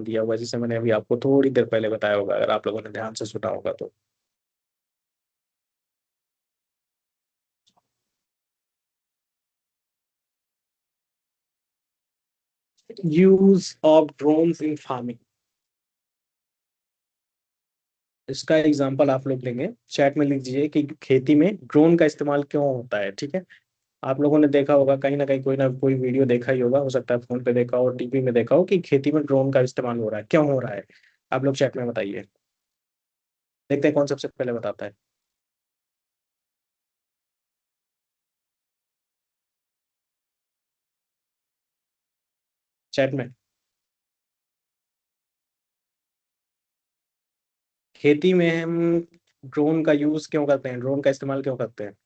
दिया हुआ है, जिसे मैंने अभी आपको थोड़ी देर पहले बताया होगा, अगर आप लोगों ने ध्यान से सुना होगा तो। Use of drones in farming, इसका एग्जांपल आप लोग लेंगे, चैट में लिख दीजिए कि खेती में ड्रोन का इस्तेमाल क्यों होता है। ठीक है, आप लोगों ने देखा होगा कहीं ना कोई वीडियो देखा ही होगा, हो सकता है फोन पे देखा हो, टीवी में देखा हो, कि खेती में ड्रोन का इस्तेमाल हो रहा है, क्यों हो रहा है। आप लोग चैट में बताइए, देखते हैं कौन सबसे पहले बताता है। चैट में, खेती में हम ड्रोन का यूज क्यों करते हैं, ड्रोन का इस्तेमाल क्यों करते हैं।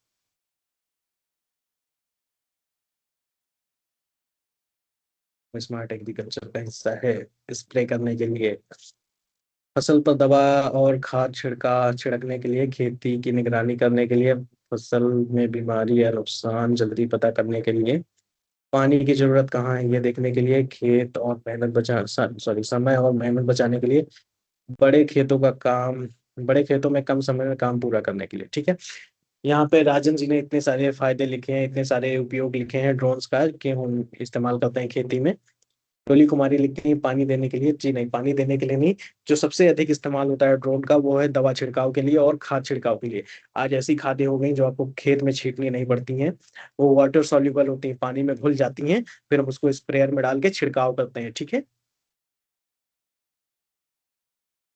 स्मार्ट एग्रीकल्चर का हिस्सा है, स्प्रे करने के लिए, फसल पर दवा और खाद छिड़कने के लिए, खेती की निगरानी करने के लिए, फसल में बीमारी या नुकसान जल्दी पता करने के लिए, पानी की जरूरत कहाँ है ये देखने के लिए, खेत और मेहनत बचा सॉरी समय और मेहनत बचाने के लिए, बड़े खेतों का काम बड़े खेतों में कम समय में काम पूरा करने के लिए। ठीक है, यहाँ पे राजन जी ने इतने सारे फायदे लिखे हैं, इतने सारे उपयोग लिखे हैं ड्रोन्स का कि हम इस्तेमाल करते हैं खेती में। डोली कुमारी लिखती है पानी देने के लिए, जी नहीं, पानी देने के लिए नहीं। जो सबसे अधिक इस्तेमाल होता है ड्रोन का वो है दवा छिड़काव के लिए और खाद छिड़काव के लिए। आज ऐसी खादें हो गई जो आपको खेत में छींटनी नहीं पड़ती हैं, वो वाटर सॉल्युबल होती हैं, पानी में घुल जाती हैं, फिर हम उसको स्प्रेयर में डाल के छिड़काव करते हैं। ठीक है,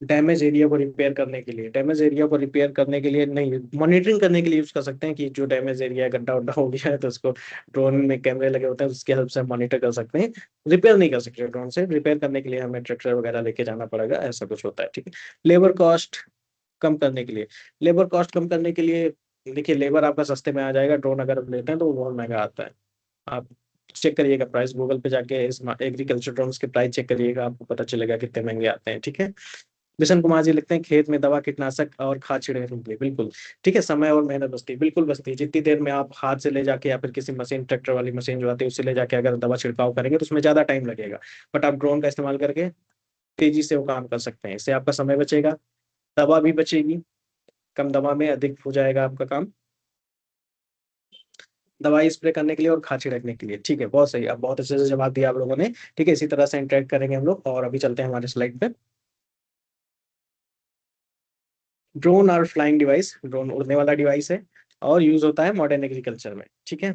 डैमेज एरिया को रिपेयर करने के लिए, डैमेज एरिया को रिपेयर करने के लिए नहीं, मॉनिटरिंग करने के लिए यूज कर सकते हैं, कि जो डैमेज एरिया है, गड्ढा उड्ढा हो गया है, तो उसको ड्रोन में कैमरे लगे होते हैं, उसकी हेल्प से मॉनिटर कर सकते हैं। रिपेयर नहीं कर सकते ड्रोन से, रिपेयर करने के लिए हमें ट्रैक्टर वगैरह लेके जाना पड़ेगा, ऐसा कुछ होता है। ठीक है, लेबर कॉस्ट कम करने के लिए, लेबर कॉस्ट कम करने के लिए, देखिए लेबर आपका सस्ते में आ जाएगा, ड्रोन अगर आप लेते हैं तो वो बहुत महंगा आता है। आप चेक करिएगा प्राइस, गूगल पे जाके इस एग्रीकल्चर ड्रोन्स के प्राइस चेक करिएगा, आपको पता चलेगा कितने महंगे आते हैं। ठीक है, बिशन कुमार जी लिखते हैं खेत में दवा कीटनाशक और खाद छिड़कने के लिए, बिल्कुल ठीक है, समय और मेहनत बचती है, बिल्कुल बचती है। जितनी देर में आप हाथ से ले जाके या फिर किसी मशीन, ट्रैक्टर वाली मशीन जो आती है उससे ले जाके अगर दवा छिड़काव करेंगे तो उसमें ज्यादा टाइम लगेगा, बट आप ड्रोन का इस्तेमाल करके तेजी से वो काम कर सकते हैं। इससे आपका समय बचेगा, दवा भी बचेगी, कम दवा में अधिक हो जाएगा आपका काम, दवाई स्प्रे करने के लिए और खाद छिड़कने के लिए। ठीक है, बहुत सही, अब बहुत अच्छे से जवाब दिया आप लोगों ने। ठीक है, इसी तरह से इंटरेक्ट करेंगे हम लोग, और अभी चलते हैं हमारे स्लाइड पे। ड्रोन और फ्लाइंग डिवाइस, ड्रोन उड़ने वाला डिवाइस है और यूज होता है मॉडर्न एग्रीकल्चर में। ठीक है,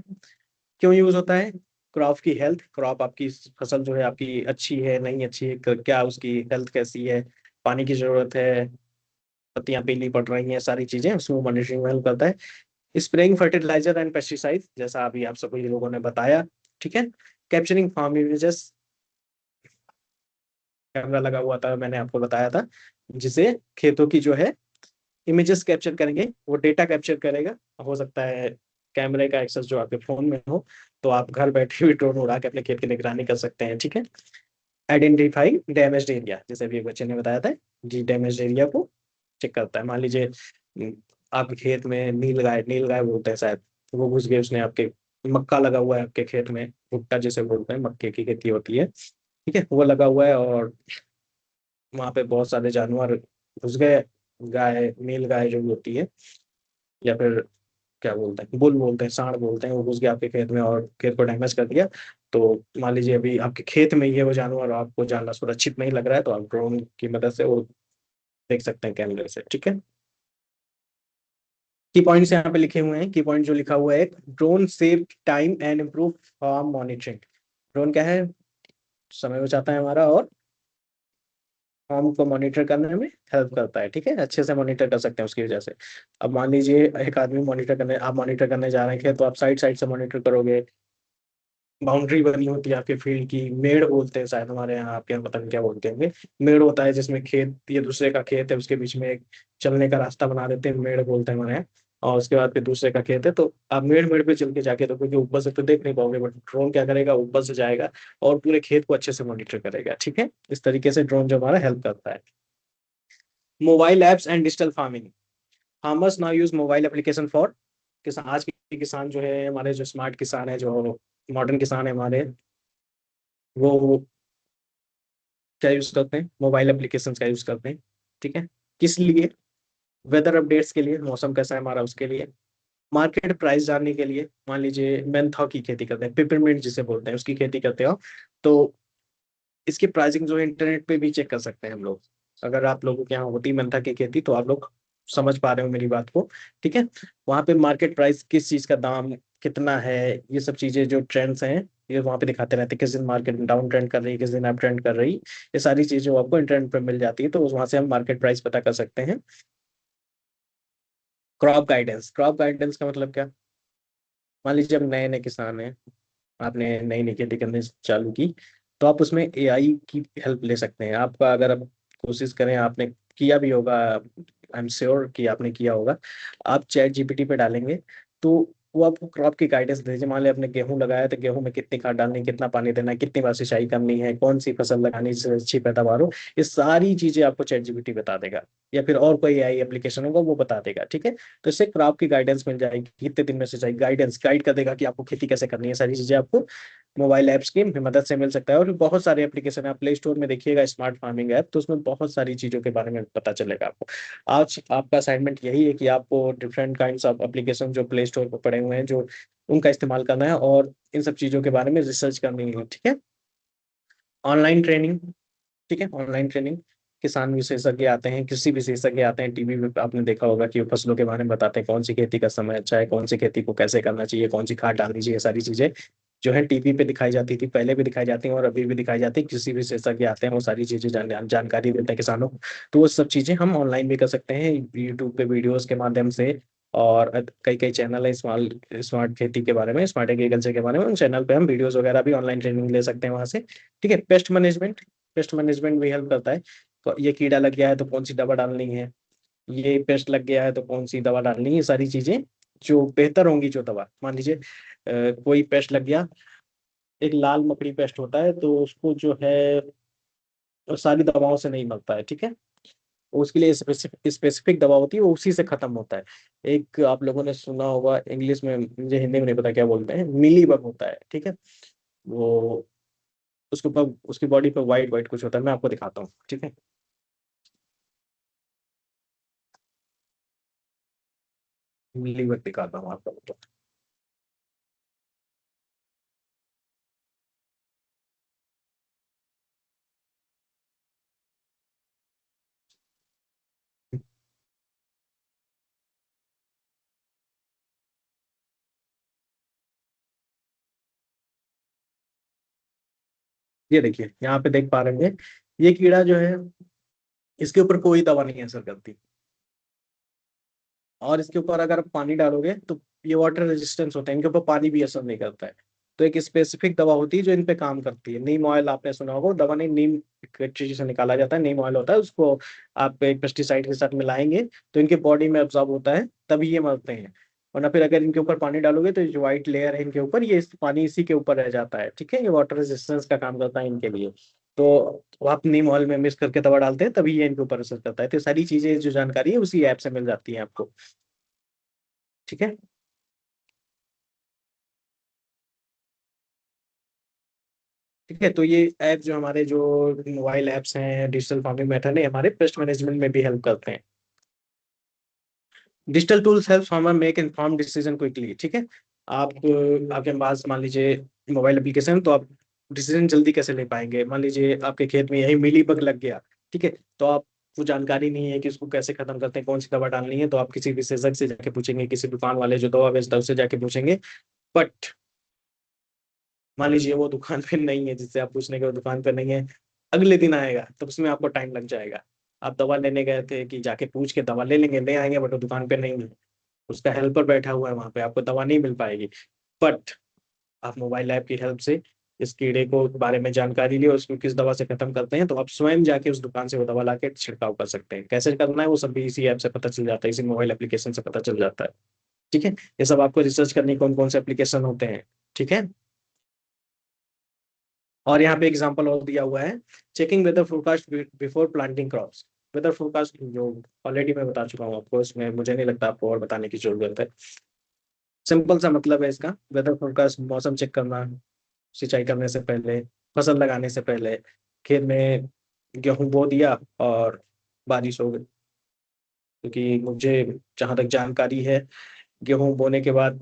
क्यों यूज होता है, क्रॉप की हेल्थ, क्रॉप आपकी फसल जो है आपकी अच्छी है नहीं अच्छी है, क्या उसकी हेल्थ कैसी है, पानी की जरूरत है, पत्तियां पीली पड़ रही हैं, सारी चीजें उसमें मॉनिटरिंग में हेल्प करता है। स्प्रेइंग फर्टिलाइजर एंड पेस्टिसाइड, जैसा अभी आप सभी लोगों ने बताया। ठीक है, कैप्चरिंग फार्म इमेजेस, कैमरा लगा हुआ था, मैंने आपको बताया था, जिसे खेतों की जो है इमेजेस कैप्चर करेंगे, वो डेटा कैप्चर करेगा। हो सकता है कैमरे का एक्सेस जो आपके फोन में हो, तो आप घर बैठे हुए ड्रोन उड़ा के अपने खेत की निगरानी कर सकते हैं। ठीक है, आइडेंटिफाई डैमेज एरिया, जैसे अभी एक बच्चे ने बताया था, जी डैमेज एरिया को चेक करता है। मान लीजिए आपके खेत में नील गाय बोलते हैं शायद, तो वो घुस गए, उसने आपके मक्का लगा हुआ है आपके खेत में, भुट्टा जिसे बोलते हैं, मक्के की खेती होती है। ठीक है, वो लगा हुआ है और वहां पे बहुत सारे जानवर घुस गए, गाय, नील गाय जो होती है, या फिर क्या बोलते हैं, बुल बोलते हैं, सांड बोलते हैं, वो घुस गया आपके खेत में और खेत को डैमेज कर दिया। तो मान लीजिए अभी आपके खेत में ही है वो जानवर और आपको जानना सुरक्षित नहीं लग रहा है, तो आप ड्रोन की मदद से वो देख सकते हैं कैमरे से। ठीक है, की पॉइंट्स यहाँ पे लिखे हुए हैं, की पॉइंट जो लिखा हुआ है, drone save time and improve farm monitoring. Drone क्या है, समय बचाता है हमारा और फार्म को मॉनिटर करने में हेल्प करता है। ठीक है, अच्छे से मॉनिटर कर सकते हैं उसकी वजह से। अब मान लीजिए एक आदमी मॉनिटर करने, आप मॉनिटर करने जा रहे हैं, तो आप साइड साइड से मॉनिटर करोगे, बाउंड्री बनी होती है आपके फील्ड की, मेड़ बोलते हैं शायद हमारे यहाँ, आपके यहाँ पता नहीं क्या बोलते होंगे। मेड़ होता है जिसमें खेत, ये दूसरे का खेत है, उसके बीच में एक चलने का रास्ता बना देते हैं, मेड़ बोलते हैं हमारे यहाँ। और उसके बाद फिर दूसरे का खेत है, तो आप मेड़ मेड़ पे चल के जाके, तो क्योंकि ऊपर से तो देख नहीं पाओगे, बट ड्रोन क्या करेगा, ऊपर से जाएगा और पूरे खेत को अच्छे से मॉनिटर करेगा। ठीक है, इस तरीके से ड्रोन जो हमारा हेल्प करता है। Mobile apps and digital farming, farmers now use mobile application for, किसान, आज के किसान जो है हमारे, जो स्मार्ट किसान है, जो मॉडर्न किसान है हमारे, वो क्या यूज करते हैं, मोबाइल एप्लीकेशन का यूज करते हैं। ठीक है, किस लिए? वेदर अपडेट्स के लिए, मौसम कैसा है हमारा उसके लिए। मार्केट प्राइस जानने के लिए, मान लीजिए मेंथा की खेती करते हैं, पेपरमिंट जिसे बोलते हैं, उसकी खेती करते हो, तो इसकी प्राइसिंग जो है इंटरनेट पे भी चेक कर सकते हैं हम लोग। अगर आप लोगों के यहाँ होती मेंथा की खेती तो आप लोग समझ पा रहे हो मेरी बात को। ठीक है, वहाँ पे मार्केट प्राइस, किस चीज़ का दाम कितना है, ये सब चीज़ें जो ट्रेंड्स हैं, ये वहाँ पे दिखाते रहते हैं। किस दिन मार्केट डाउन ट्रेंड कर रही है, किस दिन अप ट्रेंड कर रही, ये सारी चीज़ें आपको इंटरनेट पे मिल जाती है, तो वहाँ से हम मार्केट प्राइस पता कर सकते हैं। क्रॉप गाइडेंस, क्रॉप गाइडेंस का मतलब क्या? मान लीजिए अब नए नए किसान हैं, आपने नई नई खेती करने चालू की, तो आप उसमें एआई की हेल्प ले सकते हैं। आपका अगर आप कोशिश करें, आपने किया भी होगा, आई एम श्योर कि आपने किया होगा, आप चैट जीपीटी पे डालेंगे तो वो आपको क्रॉप की गाइडेंस दे दीजिए। मान लिया आपने गेहूं लगाया तो गेहूं में कितनी खाद डालनी है, कितना पानी देना है, कितनी बार सिंचाई करनी है, कौन सी फसल लगानी है जिससे अच्छी पैदावार हो, ये सारी चीजें आपको चैट जीपीटी बता देगा। या फिर और कोई एआई एप्लीकेशन होगा वो बता देगा। ठीक है, तो इससे क्रॉप की गाइडेंस मिल जाएगी, कितने दिन में सिंचाई, गाइडेंस गाइड कर देगा कि आपको खेती कैसे करनी है, सारी चीजें आपको मोबाइल ऐप्स की मदद से मिल सकता है। और भी बहुत सारे एप्लीकेशन है, आप प्ले स्टोर में देखिएगा स्मार्ट फार्मिंग ऐप, तो उसमें बहुत सारी चीजों के बारे में पता चलेगा आपको। आज आपका असाइनमेंट यही है कि आपको डिफरेंट काइंड्स ऑफ एप्लीकेशन जो प्ले स्टोर पर पड़े हुए हैं, जो उनका इस्तेमाल करना है और इन सब चीजों के बारे में रिसर्च करनी है। ठीक है, ऑनलाइन ट्रेनिंग। ठीक है, ऑनलाइन ट्रेनिंग, किसान विशेषज्ञ आते हैं, कृषि विशेषज्ञ आते हैं, टीवी पे आपने देखा होगा कि वो फसलों के बारे में बताते हैं, कौन सी खेती का समय अच्छा है, कौन सी खेती को कैसे करना चाहिए, कौन सी खाद डालनी चाहिए, सारी चीजें जो है टीवी पे दिखाई जाती थी, पहले भी दिखाई जाती हैं और अभी भी दिखाई जाती है। कृषि विशेषज्ञ आते हैं, वो सारी चीजें जानकारी देते हैं किसानों को। तो वो सब चीजें हम ऑनलाइन भी कर सकते हैं, यूट्यूब पे वीडियोज के माध्यम से। और कई कई चैनल है स्मार्ट स्मार्ट खेती के बारे में, स्मार्ट एग्रीकल्चर के बारे में, उन चैनल पे हम वीडियोस वगैरह भी ऑनलाइन ट्रेनिंग ले सकते हैं वहां से। ठीक है, पेस्ट मैनेजमेंट, पेस्ट मैनेजमेंट भी हेल्प करता है। तो ये कीड़ा लग गया है तो कौन सी दवा डालनी है, ये पेस्ट लग गया है तो कौन सी दवा डालनी है, ये सारी चीजें जो बेहतर होंगी, जो दवा, मान लीजिए कोई पेस्ट लग गया, एक लाल मकड़ी पेस्ट होता है, तो उसको जो है सारी दवाओं से नहीं मरता है। ठीक है, उसके लिए स्पेसिफिक स्पेसिफिक दवा होती है, वो उसी से खत्म होता है। एक आप लोगों ने सुना होगा, इंग्लिश में, मुझे हिंदी में नहीं पता क्या बोलते हैं, मिली बग होता है। ठीक है, वो उसके ऊपर, उसकी बॉडी पे वाइट वाइट कुछ होता है, मैं आपको दिखाता हूँ। ठीक है, मिली बग दिखाता हूँ आपको। ये देखिए, यहाँ पे देख पा रहे हैं, ये कीड़ा जो है, इसके ऊपर कोई दवा नहीं असर करती। और इसके ऊपर अगर आप पानी डालोगे तो ये वाटर रेजिस्टेंस होता है, इनके ऊपर पानी भी असर नहीं करता है। तो एक स्पेसिफिक दवा होती है जो इन पे काम करती है, नीम ऑयल, आपने सुना होगा, वो दवा नहीं, नीम एक चीज से निकाला जाता है, नीम ऑयल होता है, उसको आप एक पेस्टिसाइड के साथ मिलाएंगे तो इनके बॉडी में एब्जॉर्ब होता है, तभी ये मरते हैं। वरना फिर अगर इनके ऊपर पानी डालोगे तो जो व्हाइट लेयर है इनके ऊपर, ये पानी इसी के ऊपर रह जाता है। ठीक है, ये वाटर रेजिस्टेंस का काम करता है इनके लिए। तो वो आप नीम ऑयल में मिक्स करके दवा डालते हैं, तभी ये इनके ऊपर असर करता है। तो ये सारी चीजें जो जानकारी है उसी ऐप से मिल जाती है आपको। ठीक है, ठीक है, तो ये ऐप जो हमारे जो मोबाइल ऐप्स हैं, डिजिटल फार्मिंग मेथड है, हमारे पेस्ट मैनेजमेंट में भी हेल्प करते हैं। Digital tools help farmer make inform decision quickly. ठीक है, आप आपके पास मान लीजिए मोबाइल एप्लीकेशन, तो आप डिसीजन जल्दी कैसे ले पाएंगे? मान लीजिए आपके खेत में यही मिली बग लग गया, ठीक है, तो आप वो जानकारी नहीं है कि उसको कैसे खत्म करते हैं, कौन सी दवा डालनी है, तो आप किसी विशेषज्ञ से जाके पूछेंगे, किसी दुकान वाले जो दवा बेचता है उससे जाके पूछेंगे। बट मान लीजिए वो दुकान पे नहीं है, जिससे आप पूछने के, वो दुकान पे नहीं है, अगले दिन आएगा, तो उसमें आपको टाइम लग जाएगा। आप दवा लेने गए थे कि जाके पूछ के दवा ले लेंगे, ले आएंगे, बट वो दुकान पे नहीं है, उसका हेल्पर बैठा हुआ है वहां पे, आपको दवा नहीं मिल पाएगी। बट आप मोबाइल ऐप की हेल्प से इस कीड़े को बारे में जानकारी ली और उसको किस दवा से खत्म करते हैं, तो आप स्वयं जाके उस दुकान से वो दवा लाके छिड़काव कर सकते हैं। कैसे करना है वो सब भी इसी ऐप से पता चल जाता है, इसी मोबाइल एप्लीकेशन से पता चल जाता है। ठीक है, ये सब आपको रिसर्च करने कौन कौन से एप्लीकेशन होते हैं। ठीक है, और यहाँ पे एग्जांपल और दिया हुआ है, checking weather forecast before planting crops. Weather forecast जो ऑलरेडी मैं बता चुका हूँ आपको, इसमें मुझे नहीं लगता आपको और बताने की जरूरत है। सिंपल सा मतलब है इसका, वेदर फोरकास्ट, मौसम चेक करना सिंचाई करने से पहले, फसल लगाने से पहले, खेत में गेहूं बो दिया और बारिश हो गई। क्योंकि मुझे जहां तक जानकारी है, गेहूं बोने के बाद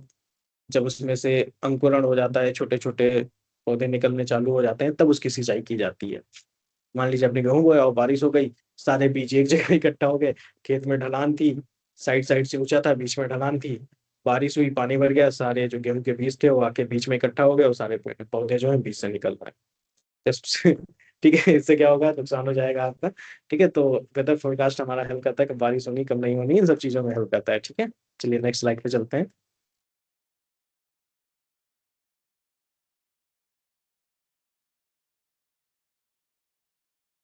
जब उसमें से अंकुरण हो जाता है, छोटे छोटे पौधे निकलने चालू हो जाते हैं, तब उसकी सिंचाई की जाती है। मान लीजिए आपने गेहूं बोया और बारिश हो गई, सारे बीज एक जगह इकट्ठा हो गए, खेत में ढलान थी, साइड साइड से ऊंचा था, बीच में ढलान थी, बारिश हुई, पानी भर गया, सारे जो गेहूं के बीज थे वो आके बीच में इकट्ठा हो गए और सारे पौधे जो है बीच से निकल रहे हैं। जस्ट ठीक है, इससे क्या होगा, नुकसान हो जाएगा आपका। ठीक है, तो वेदर फोरकास्ट हमारा हेल्प करता है कि बारिश होनी कब नहीं होनी, इन सब चीजों में हेल्प करता है। ठीक है, चलिए नेक्स्ट स्लाइड पे चलते हैं।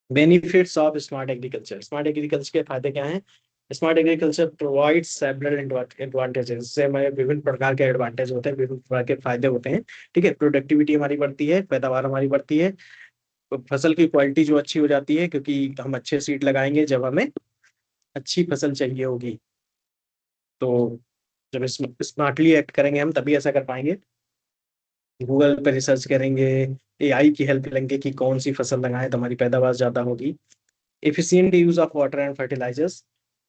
Benefits of smart agriculture. Smart agriculture के फायदे क्या हैं? Smart agriculture provide several advantages. इससे हमें विभिन्न प्रकार के एडवांटेज होते हैं, विभिन्न प्रकार के फायदे होते हैं। ठीक है, प्रोडक्टिविटी हमारी बढ़ती है, पैदावार हमारी बढ़ती है, फसल की क्वालिटी जो अच्छी हो जाती है, क्योंकि हम अच्छे सीड लगाएंगे जब हमें अच्छी फसल चाहिए होगी। तो जब स्मार्टली एक्ट करेंगे हम, तभी ऐसा कर पाएंगे। गूगल पे रिसर्च करेंगे, एआई की हेल्प लेंगे कि कौन सी फसल लगाएं तो हमारी पैदावार ज्यादा होगी। Efficient use of water and fertilisers.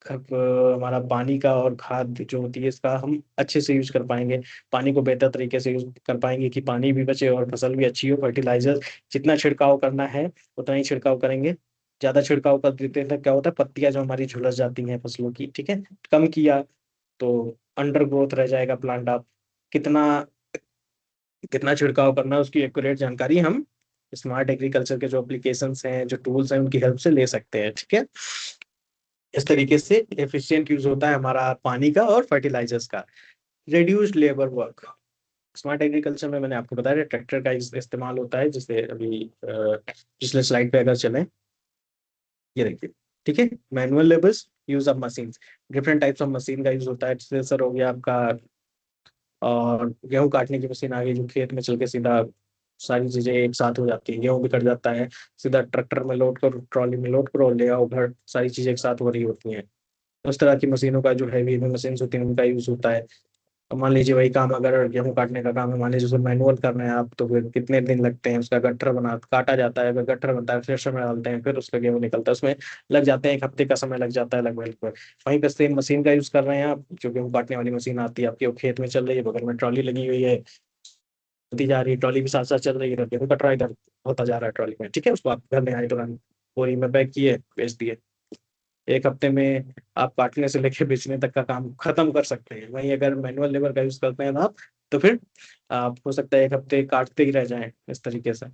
हमारा पानी का और खाद जो होती है इसका हम अच्छे से यूज कर पाएंगे, पानी को बेहतर तरीके से यूज कर पाएंगे कि पानी भी बचे और फसल भी अच्छी हो। फर्टिलाइजर, जितना छिड़काव करना है उतना ही छिड़काव करेंगे। ज्यादा छिड़काव कर देते हैं तो क्या होता है, पत्तियां जो हमारी झुलस जाती हैं फसलों की। ठीक है, कम किया तो अंडर ग्रोथ रह जाएगा प्लांट। आप कितना कितना छिड़काव करना है उसकी एक्यूरेट जानकारी हम स्मार्ट एग्रीकल्चर के जो एप्लीकेशंस हैं, जो टूल्स हैं, उनकी हेल्प से ले सकते हैं। ठीक है, इस तरीके से एफिशिएंट यूज होता है हमारा पानी का और फर्टिलाइजर्स का। Reduced labour work. Smart agriculture में मैंने आपको बताया ट्रैक्टर का इस्तेमाल होता है, जैसे अभी पिछले स्लाइड पे अगर चलें, ये देखिए। ठीक है, manual labours, use of machine. Different types of machine का यूज होता है, थ्रेसर हो गया आपका, और गेहूं काटने की मशीन आ गई जो खेत में चल के सीधा सारी चीजें एक साथ हो जाती है, गेहूं भी कट जाता है, सीधा ट्रैक्टर में लोड करो, ट्रॉली में लोड करो, ले आओ घर, सारी चीजें एक साथ हो रही होती हैं। उस तरह की मशीनों का जो हैवी मशीन होती है उनका यूज होता है। अब मान लीजिए वही काम अगर गेहूं काटने का काम है, मान लीजिए उसको मैनुअल कर रहे हैं आप, तो फिर कितने दिन लगते हैं, उसका गट्ठर बना काटा जाता है, फिर गट्ठर बनता है, थ्रेशर में डालते हैं, फिर उसका गेहूं निकलता है, उसमें लग जाते हैं 1 हफ्ते का समय लग जाता है लगभग लगभग। वहीं पर सेम मशीन का यूज कर रहे हैं आप, जो गेहूं काटने वाली मशीन आती है आपके, वो खेत में चल रही है, बगल में ट्रॉली लगी हुई है, होती जा रही है, ट्रॉली भी साथ साथ चल रही है, इधर गेहूं कट रहा है, इधर होता जा रहा है ट्रॉली में। ठीक है, उसको आप घर में आए तुरंत बोरी में पैक किए, बेच दिए। 1 हफ्ते में आप काटने से लेके बेचने तक का काम खत्म कर सकते हैं। वहीं अगर मैनुअल लेबर का यूज करते हैं आप, तो फिर आप हो सकता है 1 हफ्ते काटते ही रह जाएं इस तरीके से।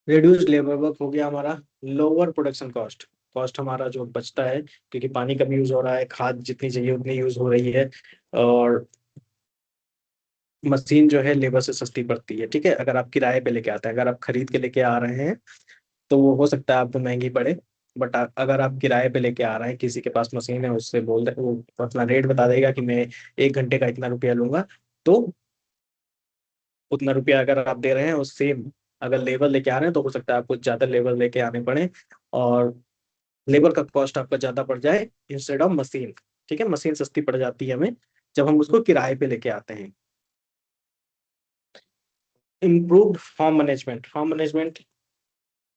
रिड्यूस्ड लेबर वर्क हो गया हमारा। Lower production cost. कॉस्ट हमारा जो बचता है, क्योंकि पानी कम यूज हो रहा है, खाद जितनी चाहिए उतनी यूज हो रही है, और मशीन जो है लेबर से सस्ती पड़ती है। ठीक है, अगर आप किराए पे लेके आते हैं, अगर आप खरीद के लेके आ रहे हैं तो वो हो सकता है आपको महंगी पड़े। बट अगर आप किराए पे लेके आ रहे हैं, किसी के पास मशीन है, उससे बोल दे, वो अपना रेट बता देगा कि मैं 1 घंटे का इतना रुपया लूंगा, तो उतना रुपया अगर आप दे रहे हैं उससे, अगर लेबर लेके आ रहे हैं तो हो सकता है आपको ज्यादा लेबर लेके आने पड़े, और लेबर का कॉस्ट आपका ज्यादा पड़ जाए इंस्टेड ऑफ मशीन। ठीक है, मशीन सस्ती पड़ जाती है हमें जब हम उसको किराए पे लेके आते हैं। Improved farm management. Farm management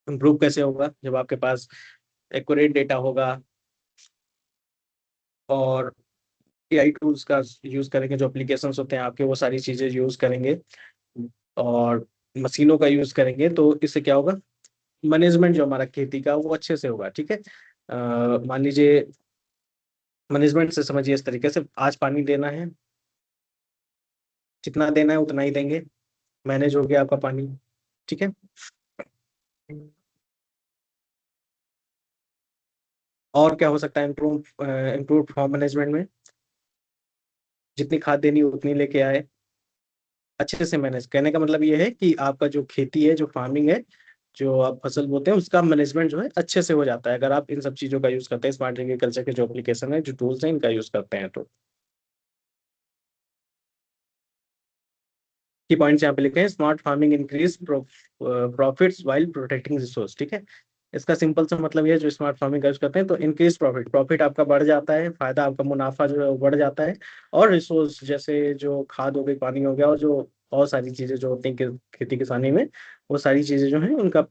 improve कैसे होगा, जब आपके पास एक्यूरेट डेटा होगा, और एआई टूल्स का यूज करेंगे, जो एप्लीकेशंस होते हैं आपके, वो सारी चीजें यूज करेंगे, और मशीनों का यूज करेंगे, तो इससे क्या होगा, मैनेजमेंट जो हमारा खेती का वो अच्छे से होगा। ठीक है, मान लीजिए मैनेजमेंट से समझिए इस तरीके से, आज पानी देना है, जितना देना है उतना ही देंगे, मैनेज हो गया आपका पानी। ठीक है, और क्या हो सकता है इम्प्रूव फार्म मैनेजमेंट में, जितनी खाद देनी है उतनी लेके आए, अच्छे से मैनेज। कहने का मतलब ये है कि आपका जो खेती है, जो फार्मिंग है, जो आप फसल बोते हैं, उसका मैनेजमेंट जो है अच्छे से हो जाता है, अगर आप इन सब चीजों का यूज करते हैं, स्मार्ट एग्रीकल्चर के जो एप्लीकेशन है, जो टूल्स हैं, इनका यूज करते हैं तो। की पॉइंट्स यहाँ पे लिखे हैं, smart farming increase profits while protecting resource. ठीक है, इसका सिंपल सा मतलब ये है, जो स्मार्ट फार्मिंग का यूज करते हैं तो इंक्रीज प्रॉफिट, प्रॉफिट आपका बढ़ जाता है, फायदा आपका, मुनाफा जो है वो बढ़ जाता है, और रिसोर्स जैसे जो खाद हो गई, पानी हो गया, और जो और सारी चीजें जो होती हैं खेती किसानी में, वो सारी चीजें जो है उनका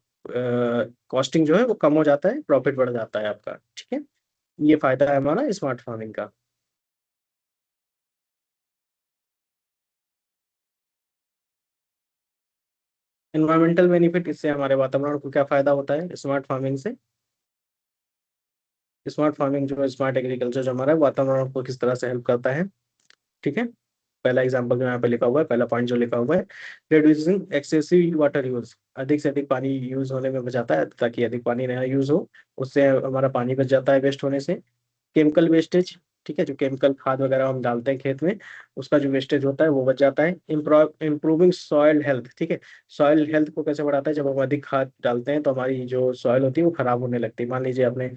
कॉस्टिंग जो है वो कम हो जाता है, प्रॉफिट बढ़ जाता है आपका। ठीक है, ये फायदा है हमारा स्मार्ट फार्मिंग का। एनवायरमेंटल बेनिफिट, इससे हमारे वातावरण को क्या फायदा होता है स्मार्ट फार्मिंग से? स्मार्ट फार्मिंग जो है, स्मार्ट एग्रीकल्चर जो हमारा है, वातावरण को किस तरह से हेल्प करता है। ठीक है, पहला एग्जांपल जो यहाँ पे लिखा हुआ है, पहला पॉइंट जो लिखा हुआ है, रिड्यूसिंग एक्सेसिव वाटर यूज, अधिक से अधिक पानी यूज होने में बचाता है, ताकि अधिक पानी ना यूज हो, उससे हमारा पानी बच जाता है वेस्ट होने से। केमिकल वेस्टेज, ठीक है, जो केमिकल खाद वगैरह हम डालते हैं खेत में, उसका जो वेस्टेज होता है वो बच जाता है। इम्प्रूविंग सॉइल हेल्थ, ठीक है, सॉइल हेल्थ को कैसे बढ़ाता है, जब हम अधिक खाद डालते हैं तो हमारी जो सॉइल होती है वो खराब होने लगती है। मान लीजिए आपने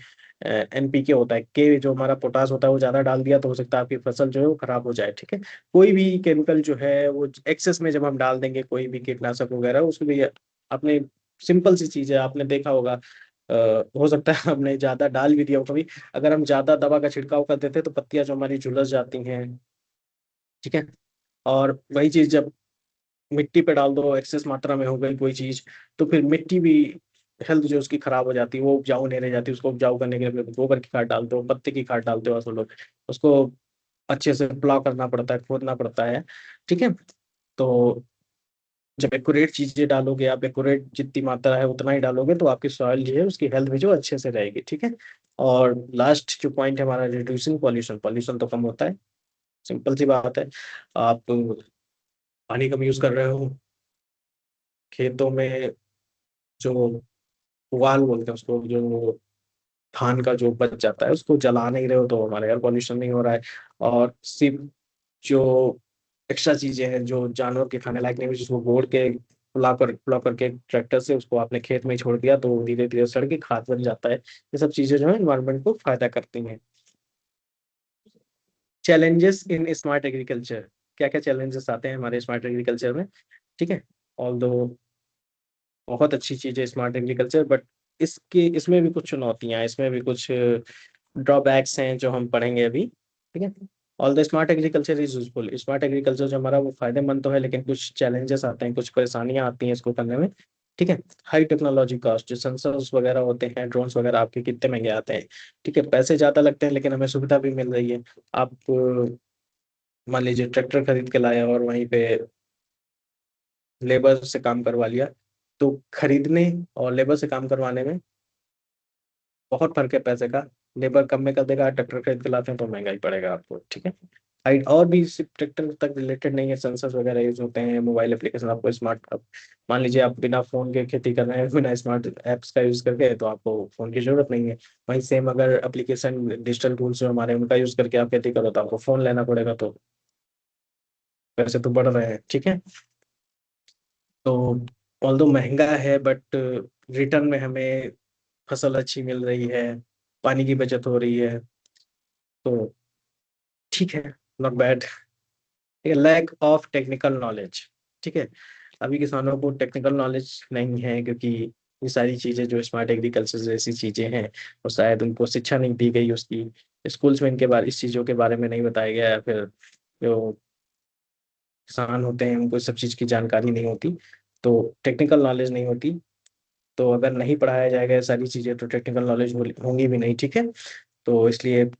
एनपीके होता है, के जो हमारा पोटास होता है वो ज्यादा डाल दिया, तो हो सकता है आपकी फसल जो है वो खराब हो जाए। ठीक है, कोई भी केमिकल जो है वो एक्सेस में जब हम डाल देंगे, कोई भी कीटनाशक वगैरह, उसको भी अपने, सिंपल सी चीज है, आपने देखा होगा, हो सकता है हमने ज्यादा डाल भी दिया हो कभी, अगर हम ज्यादा दवा का छिड़काव कर देते हैं तो पत्तियां जो हमारी झुलस जाती हैं। ठीक है, और वही चीज जब मिट्टी पे डाल दो, एक्सेस मात्रा में हो गई कोई चीज, तो फिर मिट्टी भी हेल्थ जो उसकी खराब हो जाती है, वो उपजाऊ नहीं रह जाती। उसको उपजाऊ करने के लिए गोबर की खाद डालते हो, पत्ते की खाद डालते हो, सब लोग उसको अच्छे से प्लाव करना पड़ता है, खोदना पड़ता है। ठीक है, तो जब एक्यूरेट चीजें डालोगे आप, एक्यूरेट जितनी मात्रा है उतना ही डालोगे, तो आपकी सॉइल जो है उसकी हेल्थ भी जो अच्छे से रहेगी। ठीक है, और लास्ट जो पॉइंट है हमारा, रिड्यूसिंग पॉल्यूशन, पॉल्यूशन तो कम होता है, सिंपल सी बात है। आप पानी कम यूज कर रहे हो, खेतों में जो पुआल बोलते हैं उसको, जो धान का जो बच जाता है उसको जला नहीं रहे हो, तो हमारे एयर पॉल्यूशन नहीं हो रहा है। और सिर्फ जो एक्स्ट्रा चीजें हैं जो जानवर के खाने लायक नहीं हुई, जिसको गोड़ के फुला करके ट्रैक्टर से उसको आपने खेत में ही छोड़ दिया, तो धीरे धीरे सड़ के खाद बन जाता है। ये सब चीजें जो है एनवायरनमेंट को फायदा करती हैं। चैलेंजेस इन स्मार्ट एग्रीकल्चर, क्या क्या चैलेंजेस आते हैं हमारे स्मार्ट एग्रीकल्चर में? ठीक है, ऑल दो बहुत अच्छी चीज है स्मार्ट एग्रीकल्चर, बट इसके इसमें भी कुछ चुनौतियां हैं, इसमें भी कुछ ड्रॉबैक्स हैं जो हम पढ़ेंगे अभी। ठीक है, all the smart agriculture is useful, smart agriculture जो हमारा वो फायदेमंद तो है, लेकिन कुछ चैलेंजेस आते हैं, कुछ परेशानियां आती हैं इसको करने में। ठीक है, हाई टेक्नोलॉजी कॉस्ट, जो सेंसर्स वगैरह होते हैं, ड्रोन्स वगैरह आपके कितने महंगे आते हैं। ठीक है, पैसे ज्यादा लगते हैं लेकिन हमें सुविधा भी मिल रही है। आप मान लीजिए ट्रैक्टर खरीद के लाए और वहीं पे लेबर से काम करवा लिया, तो खरीदने और लेबर से काम करवाने में बहुत फर्क है पैसे का। लेबर कम में कर देगा, ट्रैक्टर खरीद के लाते हैं तो महंगा ही पड़ेगा आपको। ठीक है, हाइट और भी सिर्फ ट्रैक्टर तक रिलेटेड नहीं है, सेंसर्स वगैरह यूज होते हैं, मोबाइल एप्लीकेशन, आपको स्मार्ट, अब मान लीजिए आप बिना फोन के खेती कर रहे हैं, बिना स्मार्ट एप्स का यूज करके, तो आपको फोन की जरूरत नहीं है। वहीं सेम अगर एप्लीकेशन डिजिटल टूल्स जो हमारे उनका यूज करके आप खेती करो, तो आपको फोन लेना पड़ेगा, तो पैसे तो बढ़ रहे हैं। ठीक है, तो ऑल्दो महंगा है, बट रिटर्न में हमें फसल अच्छी मिल रही है, पानी की बचत हो रही है, तो ठीक है, not bad. Lack of technical knowledge, ठीक है, अभी किसानों को टेक्निकल नॉलेज नहीं है, क्योंकि ये सारी चीजें जो स्मार्ट एग्रीकल्चर जैसी चीजें हैं, और शायद उनको शिक्षा नहीं दी गई उसकी, स्कूल्स में इनके बारे, इस चीजों के बारे में नहीं बताया गया, या फिर जो किसान होते हैं उनको इस सब चीज की जानकारी नहीं होती, तो टेक्निकल नॉलेज नहीं होती। तो अगर नहीं पढ़ाया जाएगा ये सारी चीजें, तो टेक्निकल नॉलेज होंगी भी नहीं। ठीक है, तो इसलिए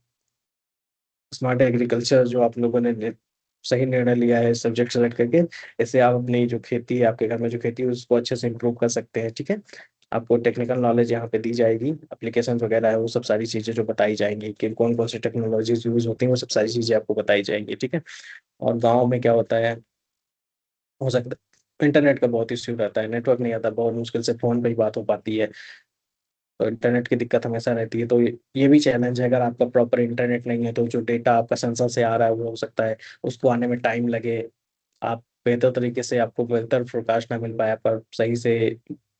स्मार्ट एग्रीकल्चर जो आप लोगों ने सही निर्णय लिया है सब्जेक्ट सेलेक्ट करके, इससे आप अपनी जो खेती है, आपके घर में जो खेती है, उसको अच्छे से इम्प्रूव कर सकते हैं। ठीक है, आपको टेक्निकल नॉलेज यहाँ पे दी जाएगी, एप्लीकेशन वगैरह है वो सब सारी चीज़ें जो बताई जाएंगी, कि कौन कौन सी टेक्नोलॉजीज यूज होती हैं, वो सब सारी चीज़ें आपको बताई जाएंगी। ठीक है, और गाँव में क्या होता है, हो सकता है इंटरनेट का बहुत इश्यू रहता है, नेटवर्क नहीं आता, बहुत मुश्किल से फोन पे ही बात हो पाती है, तो इंटरनेट की दिक्कत हमेशा रहती है। तो ये भी चैलेंज है, अगर आपका प्रॉपर इंटरनेट नहीं है तो जो डेटा आपका सेंसर से आ रहा है वो हो सकता है उसको आने में टाइम लगे, आप बेहतर तरीके से, आपको बेहतर फोरकास्ट ना मिल पाए, आपका सही से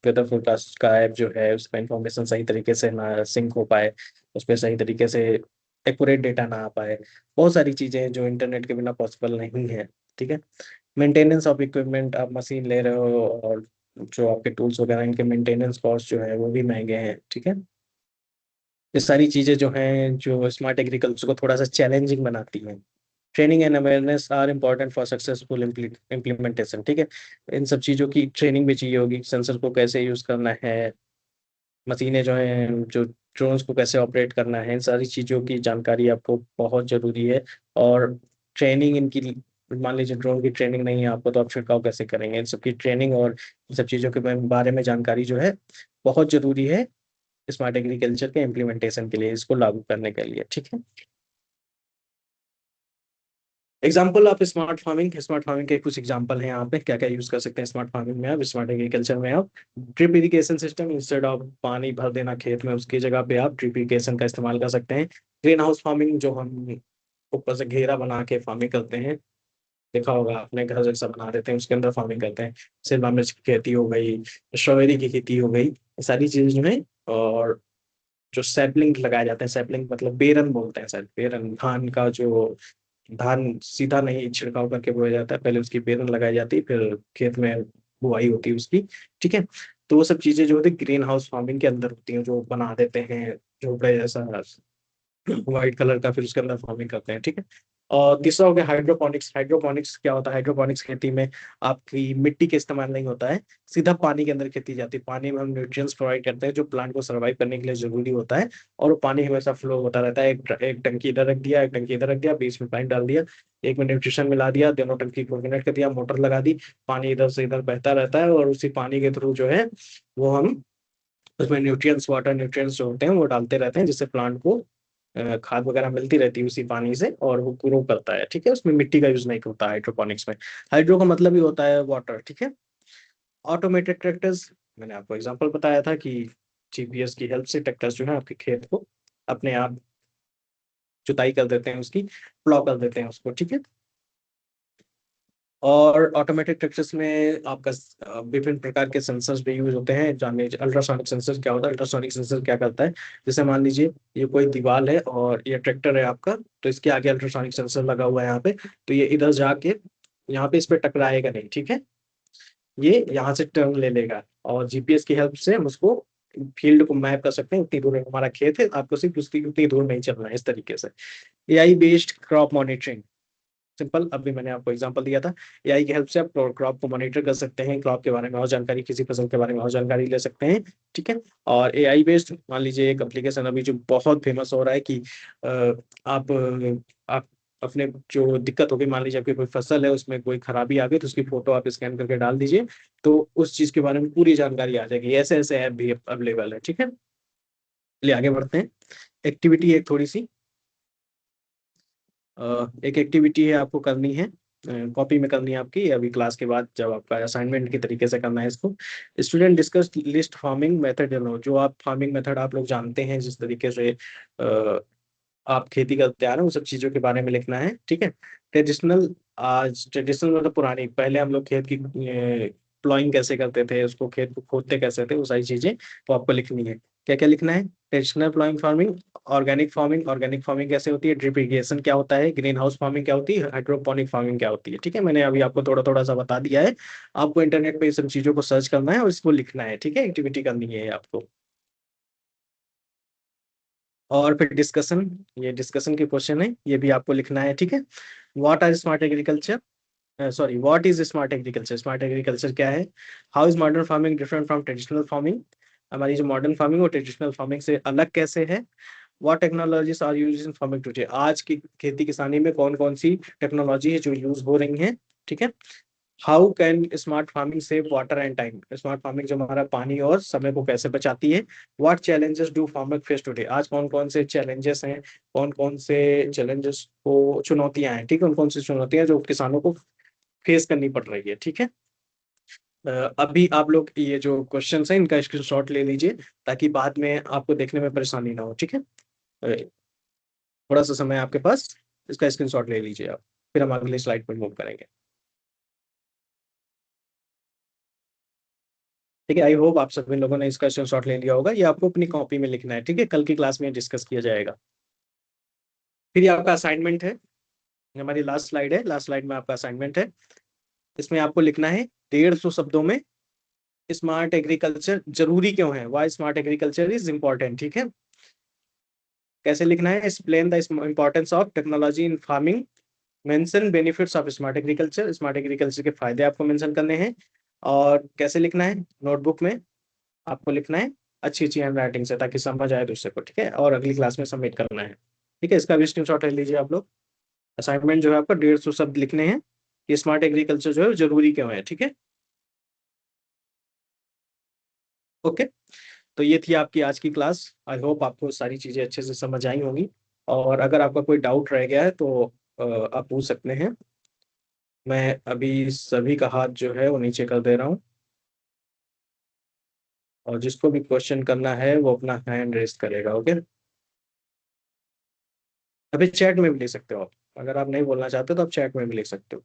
वेदर फोरकास्ट का ऐप जो है उसका इंफॉर्मेशन सही तरीके से ना सिंक हो पाए, उस पर सही तरीके से एक्यूरेट डेटा ना आ पाए, बहुत सारी चीज़ें हैं जो इंटरनेट के बिना पॉसिबल नहीं है। ठीक है, मेंटेनेंस ऑफ इक्विपमेंट, आप मशीन ले रहे हो और जो आपके टूल्स वगैरह, इनके मेंटेनेंस कॉस्ट जो है वो भी महंगे हैं। ठीक है, ये सारी चीज़ें जो हैं जो स्मार्ट एग्रीकल्चर को थोड़ा सा चैलेंजिंग बनाती हैं। Training and awareness are important for successful implementation. ठीक है, इन सब चीज़ों की ट्रेनिंग भी चाहिए होगी, सेंसर को कैसे यूज़ करना है, मशीनें जो हैं, जो ड्रोन्स को कैसे ऑपरेट करना है, इन सारी चीज़ों की जानकारी आपको बहुत ज़रूरी है। और ट्रेनिंग इनकी, मान लीजिए ड्रोन की ट्रेनिंग नहीं है आपको, तो आप छिड़काव कैसे करेंगे, इन सब की ट्रेनिंग और इन सब चीज़ों के बारे में जानकारी जो है बहुत ज़रूरी है स्मार्ट एग्रीकल्चर के इम्प्लीमेंटेशन के लिए, इसको लागू करने के लिए। ठीक है, एग्जाम्पल आप स्मार्ट फार्मिंग के कुछ एग्जाम्पल हैं यहाँ पे, क्या क्या यूज कर सकते हैं स्मार्ट फार्मिंग में, आप स्मार्ट एग्रीकल्चर में आप drip irrigation system, instead of पानी भर देना खेत में, उसकी जगह पे आप ड्रिप इरिगेशन का इस्तेमाल कर सकते हैं। ग्रीन हाउस फार्मिंग, जो हम ऊपर से घेरा बना के फार्मिंग करते हैं, देखा होगा आपने, घर जैसा बना देते हैं, उसके अंदर फार्मिंग करते हैं। शिमला मिर्च की खेती हो गई, स्ट्रॉबेरी की खेती हो गई, ये सारी चीजें जो है। और जो सैपलिंग लगाए जाते हैं, सैपलिंग मतलब बेरन बोलते हैं, शायद बेरन, धान का जो, धान सीधा नहीं छिड़काव करके बोया जाता है, पहले उसकी बेरन लगाई जाती है, फिर खेत में बुआई होती है उसकी। ठीक है, तो वो सब चीजें जो होती है ग्रीन हाउस फार्मिंग के अंदर होती हैं, जो बना देते हैं झोपड़े जैसा व्हाइट कलर का, फिर उसके अंदर फार्मिंग करते हैं। ठीक है, और तीसरा हो गया हाइड्रोपोनिक्स। हाइड्रोपोनिक्स क्या होता है? हाइड्रोपोनिक्स खेती में आपकी मिट्टी के इस्तेमाल नहीं होता है, सीधा पानी के अंदर खेती जाती है। पानी में हम न्यूट्रिएंट्स प्रोवाइड करते हैं जो प्लांट को सर्वाइव करने के लिए जरूरी होता है, और वो पानी हमेशा फ्लो होता रहता है। एक टंकी इधर रख दिया, एक टंकी इधर रख दिया, बीच में पानी डाल दिया, एक में न्यूट्रिशन मिला दिया, दोनों टंकी को कनेक्ट कर दिया, मोटर लगा दी, पानी इधर से इधर बहता रहता है, और उसी पानी के थ्रू जो है वो हम उसमें न्यूट्रिएंट्स, वाटर न्यूट्रिएंट्स जो होते हैं वो डालते रहते हैं, जिससे प्लांट को खाद वगैरह मिलती रहती है उसी पानी से, और वो ग्रो करता है। ठीक है, उसमें मिट्टी का यूज नहीं होता हाइड्रोपोनिक्स में। हाइड्रो का मतलब ही होता है वाटर। ठीक है, ऑटोमेटेड ट्रैक्टर्स, मैंने आपको एग्जांपल बताया था कि जीपीएस की हेल्प से ट्रैक्टर्स जो है आपके खेत को अपने आप जुताई कर देते हैं, उसकी प्लॉ कर देते हैं उसको। ठीक है, और ऑटोमेटिक ट्रैक्टर्स में आपका विभिन्न प्रकार के सेंसर्स भी यूज होते हैं। जान लीजिए अल्ट्रासोनिक सेंसर क्या होता है? अल्ट्रासोनिक सेंसर क्या करता है, जैसे मान लीजिए ये कोई दीवार है और ये ट्रैक्टर है आपका, तो इसके आगे अल्ट्रासोनिक सेंसर लगा हुआ है यहाँ पे, तो ये इधर जाके यहाँ पे इस पे टकराएगा नहीं। ठीक है, ये यहाँ से टर्न ले लेगा, और जीपीएस की हेल्प से हम उसको फील्ड को मैप कर सकते हैं, उतनी दूर में हमारा खेत है, आपको सिर्फ उसकी उतनी दूर नहीं चलना है, इस तरीके से। AI based crop monitoring, simple, अभी मैंने आपको एग्जांपल दिया था। एआई की हेल्प से आप क्रॉप को मॉनिटर कर सकते हैं, क्रॉप के बारे में और जानकारी, किसी फसल के बारे में और जानकारी ले सकते हैं। ठीक है, और एआई बेस्ड, मान लीजिए एक एप्लीकेशन अभी जो बहुत फेमस हो रहा है कि आप अपने जो दिक्कत होगी, मान लीजिए आपकी कोई फसल है उसमें कोई खराबी आ गई, तो उसकी फोटो आप स्कैन करके डाल दीजिए, तो उस चीज के बारे में पूरी जानकारी आ जाएगी। ऐसे ऐसे ऐप भी अवेलेबल है। ठीक है, चलिए आगे बढ़ते हैं। एक्टिविटी एक थोड़ी सी, एक एक्टिविटी है आपको करनी है, कॉपी में करनी है आपकी, अभी क्लास के बाद जब आपका असाइनमेंट के तरीके से करना है इसको। Student discuss list farming method, जो आप फार्मिंग मेथड आप लोग जानते हैं, जिस तरीके से आप खेती करते आ रहे हैं, उन सब चीज़ों के बारे में लिखना है। ठीक है, ट्रेडिशनल, आज ट्रेडिशनल मतलब पुरानी, पहले हम लोग खेत की प्लॉइंग कैसे करते थे, उसको खेत को खोदते कैसे थे, वो सारी चीज़ें वो आपको लिखनी है। क्या क्या लिखना है? Traditional ploughing farming, organic farming, organic farming कैसे होती है, ड्रिप इरिगेशन क्या होता है, ग्रीन हाउस फार्मिंग क्या होती है, हाइड्रोपोनिक फार्मिंग क्या होती है। ठीक है, मैंने अभी आपको थोड़ा थोड़ा सा बता दिया है, आपको इंटरनेट पे ये सब चीज़ों को सर्च करना है और इसको लिखना है। ठीक है, एक्टिविटी करनी है आपको। और फिर डिस्कशन, ये डिस्कशन के क्वेश्चन है, ये भी आपको लिखना है। ठीक है, what are smart agriculture, sorry, what is smart agriculture, smart agriculture क्या है, how is modern farming different from traditional farming, हमारी जो मॉडर्न फार्मिंग वो ट्रेडिशनल फार्मिंग से अलग कैसे है, what technologies are use in farming today, आज की खेती किसानी में कौन कौन सी टेक्नोलॉजी है जो यूज हो रही है। ठीक है, how can smart farming save water and time, smart farming जो हमारा पानी और समय को कैसे बचाती है। What challenges do farmer face today, आज कौन कौन से चैलेंजेस हैं, कौन कौन से चैलेंजेस को, चुनौतियां हैं, ठीक है, कौन कौन सी चुनौतियां जो किसानों को फेस करनी पड़ रही है। ठीक है, अभी आप लोग ये जो क्वेश्चंस हैं इनका स्क्रीनशॉट ले लीजिए, ताकि बाद में आपको देखने में परेशानी ना हो। ठीक है, थोड़ा सा समय आपके पास, इसका स्क्रीनशॉट ले लीजिए आप, फिर हम अगले स्लाइड पर मूव करेंगे। ठीक है, आई होप आप सभी लोगों ने इसका स्क्रीनशॉट ले लिया होगा, ये आपको अपनी कॉपी में लिखना है। ठीक है, कल की क्लास में डिस्कस किया जाएगा। फिर ये आपका असाइनमेंट है, ये हमारी लास्ट स्लाइड है, लास्ट स्लाइड में आपका असाइनमेंट है। इसमें आपको लिखना है 150 शब्दों में स्मार्ट एग्रीकल्चर जरूरी क्यों है, why smart agriculture is important. ठीक है, कैसे लिखना है, explain the importance of technology in farming, mention benefits of smart agriculture, smart agriculture के फायदे आपको मेंशन करने हैं। और कैसे लिखना है, नोटबुक में आपको लिखना है अच्छी अच्छी हैंड राइटिंग से, ताकि समझ आए दूसरे को, ठीक है, और अगली क्लास में सबमिट करना है। ठीक है, इसका भी स्क्रीनशॉट ले लीजिए आप लोग। असाइनमेंट जो है आपका 150 शब्द लिखने हैं कि स्मार्ट एग्रीकल्चर जो है जरूरी क्यों है। ठीक है, ओके। तो ये थी आपकी आज की क्लास। आई होप आपको सारी चीजें अच्छे से समझ आई होंगी। और अगर आपका कोई डाउट रह गया है तो आप पूछ सकते हैं। मैं अभी सभी का हाथ जो है वो नीचे कर दे रहा हूँ, और जिसको भी क्वेश्चन करना है वो अपना हैंड रेस करेगा। ओके, अभी चैट में भी लिख सकते हो आप। अगर आप नहीं बोलना चाहते तो आप चैट में भी लिख सकते हो।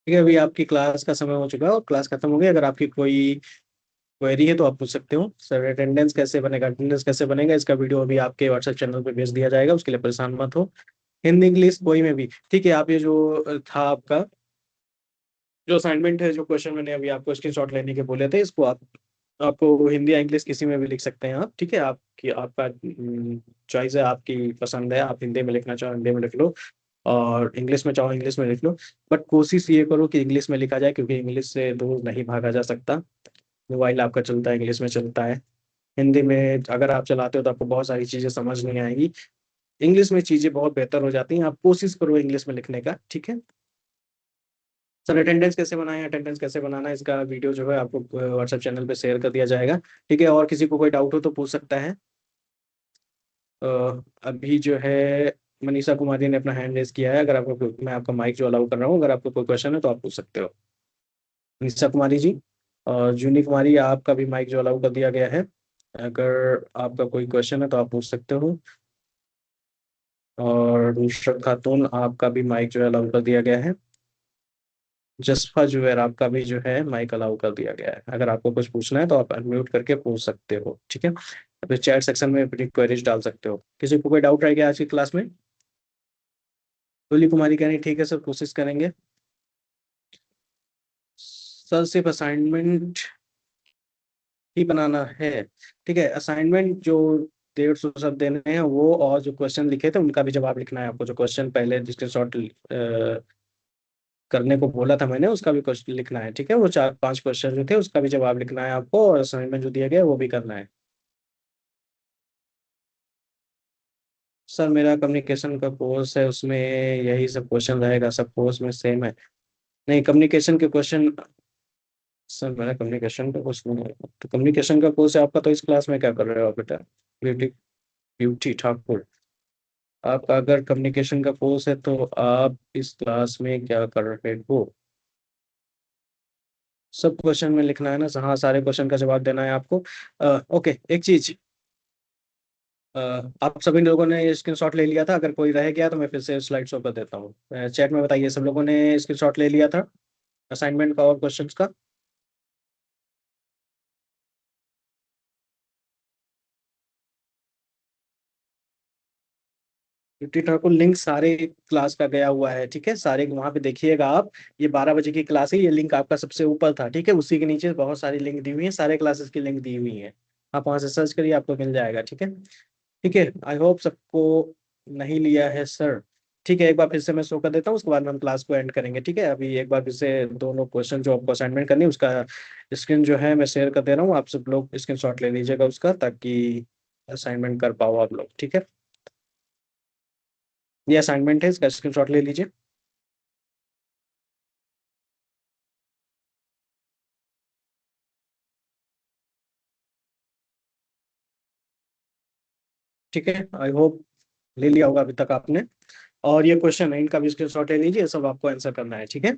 ठीक है, अभी आपकी क्लास का समय हो चुका है और क्लास खत्म हो गई। अगर आपकी कोई क्वेरी है तो आप पूछ सकते हो। सर अटेंडेंस कैसे बनेगा, अटेंडेंस कैसे बनेगा, इसका वीडियो अभी आपके व्हाट्सएप चैनल पे भेज दिया जाएगा, उसके लिए परेशान मत हो। हिंदी इंग्लिश कोई में भी ठीक है। आप ये जो था आपका जो असाइनमेंट है, जो क्वेश्चन मैंने अभी आपको स्क्रीनशॉट लेने के बोले थे, इसको आप आपको हिंदी या इंग्लिश किसी में भी लिख सकते हैं आप। ठीक है, आपकी आपका चॉइस है, आपकी पसंद है। आप हिंदी में लिखना चाहो हिंदी में लिख लो, और इंग्लिश में चाहो इंग्लिश में लिख लो। बट कोशिश ये करो कि इंग्लिश में लिखा जाए, क्योंकि इंग्लिश से दूर नहीं भागा जा सकता। मोबाइल आपका चलता है, इंग्लिश में चलता है। हिंदी में अगर आप चलाते हो तो आपको बहुत सारी चीजें समझ नहीं आएगी। इंग्लिश में चीजें बहुत बेहतर हो जाती हैं। आप कोशिश करो इंग्लिश में लिखने का। ठीक है सर, अटेंडेंस कैसे बनाएं, अटेंडेंस कैसे बनाना है, इसका वीडियो जो है आपको व्हाट्सएप चैनल पे शेयर कर दिया जाएगा। ठीक है, और किसी को कोई डाउट हो तो पूछ सकता है। अ, अभी जो है मनीषा कुमारी ने अपना हैंड रेज किया है। अगर आपको मैं आपका माइक जो अलाउ कर रहा हूँ, अगर आपको कोई क्वेश्चन है तो आप पूछ सकते हो। मनीषा कुमारी जी, और जूनी कुमारी, आपका भी माइक जो अलाउ कर दिया गया है। अगर आपका कोई क्वेश्चन है तो आप पूछ सकते हो। और नुसरत खातून, आपका भी माइक जो है अलाउ कर दिया गया है। जसफा जुबैर, आपका भी जो है माइक अलाउ कर दिया गया है। अगर आपको कुछ पूछना है तो आप अनम्यूट करके पूछ सकते हो। ठीक है, फिर चैट सेक्शन में अपनी क्वेरीज डाल सकते हो। किसी को कोई डाउट रह गया आज की क्लास में? तुली कुमारी कह रही ठीक है सर, कोशिश करेंगे। सर सिर्फ असाइनमेंट ही बनाना है? ठीक है, असाइनमेंट जो 150 शब्द देने हैं वो, और जो क्वेश्चन लिखे थे उनका भी जवाब लिखना है आपको। जो क्वेश्चन पहले जिसके शॉर्ट करने को बोला था मैंने, उसका भी क्वेश्चन लिखना है। ठीक है, वो 4-5 क्वेश्चन जो थे उसका भी जवाब लिखना है आपको, और असाइनमेंट जो दिया गया है वो भी करना है। सर मेरा कम्युनिकेशन का कोर्स है, उसमें यही सब क्वेश्चन रहेगा, सब कोर्स में सेम है। नहीं, कम्युनिकेशन के क्वेश्चन। सर मेरा कम्युनिकेशन का कोर्स नहीं है, तो कम्युनिकेशन का कोर्स है आपका, तो इस क्लास में क्या कर रहे हो आप बेटा? ब्यूटी ब्यूटी ठाकुर, आपका अगर कम्युनिकेशन का कोर्स है तो आप इस क्लास में क्या कर रहे हो? सब क्वेश्चन में लिखना है ना? हाँ, सारे क्वेश्चन का जवाब देना है आपको। ओके, एक चीज, आप सभी लोगों ने स्क्रीनशॉट ले लिया था? अगर कोई रह गया तो मैं फिर से स्लाइड शो कर देता हूँ। चैट में बताइए, सब लोगों ने स्क्रीनशॉट ले लिया था असाइनमेंट का और क्वेश्चंस का? फिफ्टी ठाकुर, लिंक सारे क्लास का गया हुआ है। ठीक है, सारे वहां पे देखिएगा आप। ये 12 बजे की क्लास है, ये लिंक आपका सबसे ऊपर था। ठीक है, उसी के नीचे बहुत सारी लिंक दी हुई है, सारे क्लासेस की लिंक दी हुई है। आप वहां से सर्च करिए, आपको मिल जाएगा। ठीक है, ठीक है, आई होप सबको नहीं लिया है सर। ठीक है, एक बार फिर से मैं शो कर देता हूँ, उसके बाद हम क्लास को एंड करेंगे। ठीक है, अभी एक बार फिर से दोनों क्वेश्चन जो आपको असाइनमेंट करनी है उसका स्क्रीन जो है मैं शेयर कर दे रहा हूँ। आप सब लोग स्क्रीन शॉट ले लीजिएगा उसका, ताकि असाइनमेंट कर पाओ आप लोग। ठीक है, ये असाइनमेंट है, इसका स्क्रीन शॉट ले लीजिए। ठीक है, आई होप ले लिया होगा अभी तक आपने। और ये क्वेश्चन है, इनका भी स्क्रीन शॉट ले लीजिए, सब आपको आंसर करना है। ठीक है,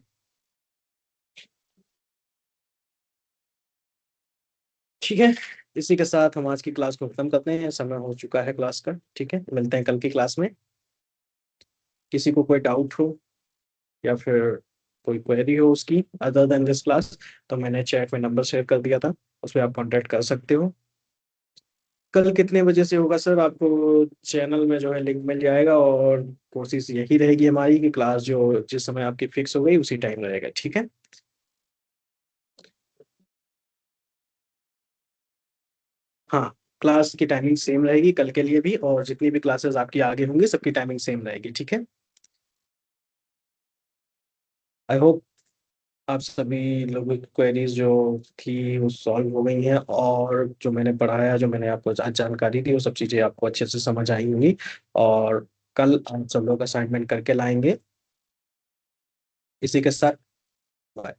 ठीक है, इसी के साथ हम आज की क्लास को खत्म करते हैं, समय हो चुका है क्लास का। ठीक है, मिलते हैं कल की क्लास में। किसी को कोई डाउट हो या फिर कोई क्वेरी हो उसकी अदर देन दिस क्लास, तो मैंने चैट में नंबर शेयर कर दिया था, उस पर आप कांटेक्ट कर सकते हो। कल कितने बजे से होगा सर? आपको चैनल में जो है लिंक मिल जाएगा, और कोशिश यही रहेगी हमारी कि क्लास जो जिस समय आपकी फिक्स हो गई उसी टाइम रहेगा, ठीक है? हाँ, क्लास की टाइमिंग सेम रहेगी कल के लिए भी, और जितनी भी क्लासेस आपकी आगे होंगी सबकी टाइमिंग सेम रहेगी, ठीक है? आई होप आप सभी लोगों की क्वेरीज जो थी वो सॉल्व हो गई हैं, और जो मैंने पढ़ाया, जो मैंने आपको आज जानकारी दी, वो सब चीज़ें आपको अच्छे से समझ आई होंगी। और कल आप सब लोग असाइनमेंट करके लाएंगे। इसी के साथ, बाय।